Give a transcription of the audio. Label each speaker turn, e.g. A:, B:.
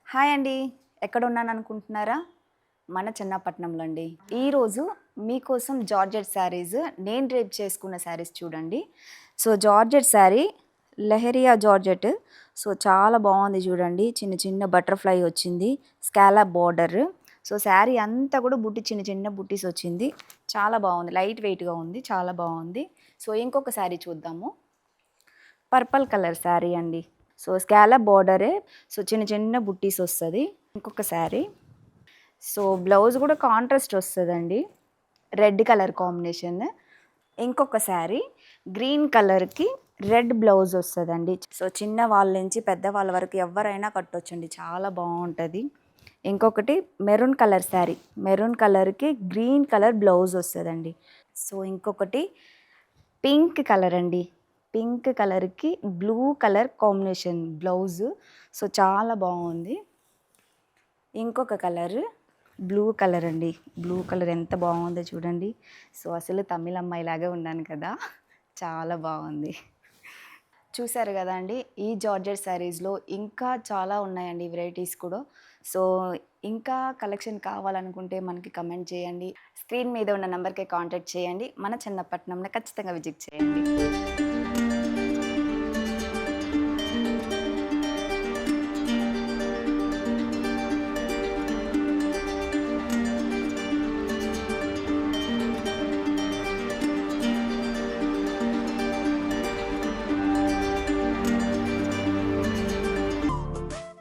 A: Hi అండి. ఎక్కడున్నాను అనుకుంటున్నారా? మన చిన్నపట్నంలో అండి. ఈరోజు మీకోసం జార్జెట్ శారీస్ నేను డ్రేప్ చేసుకున్న శారీస్ చూడండి. So, georgette sari leheriya georgette. So, చాలా బాగుంది చూడండి. చిన్న చిన్న బటర్‌ఫ్లై వచ్చింది. Scallop border. సో, శారీ అంతా కూడా చిన్న చిన్న బుట్టీస్ వచ్చింది. చాలా బాగుంది. లైట్ వెయిట్‌గా ఉంది. చాలా బాగుంది. సో, ఇంకొక శారీ చూద్దాము. పర్పుల్ కలర్ శారీ అండి. So, scallop బోర్డరే. సో, చిన్న చిన్న బుట్టీస్ వస్తది. ఇంకొక శారీ. సో, బ్లౌజ్ కూడా కాంట్రాస్ట్ వస్తదండి. Red colour combination. ఇంకొక శారీ గ్రీన్ కలర్‌కి రెడ్ బ్లౌజ్ వస్తదండి. సో, చిన్న వాళ్ళ నుంచి పెద్దవాళ్ళ వరకు ఎవ్వరైనా కట్టొచ్చండి. చాలా బాగుంటది. ఇంకొకటి మెరూన్ కలర్ శారీ. మెరూన్ కలర్‌కి గ్రీన్ కలర్ బ్లౌజ్ వస్తదండి. సో, ఇంకొకటి పింక్ కలర్ అండి. పింక్ కలర్‌కి blue colour combination blouse. So, చాలా బాగుంది. ఇంకొక కలర్ బ్లూ కలర్ అండి. బ్లూ కలర్ ఎంత బాగుందో చూడండి. సో, అసలు తమిళ్ అమ్మాయిలాగే ఉన్నాను కదా! చాలా బాగుంది. చూసారు కదా అండి. ఈ జార్జెట్ శారీస్‌లో ఇంకా చాలా ఉన్నాయండి వెరైటీస్ కూడా. సో, ఇంకా కలెక్షన్ కావాలనుకుంటే మనకి కమెంట్ చేయండి. స్క్రీన్ మీద ఉన్న నంబర్‌కి కాంటాక్ట్ చేయండి. మన చిన్నపట్నంని ఖచ్చితంగా విజిట్ చేయండి.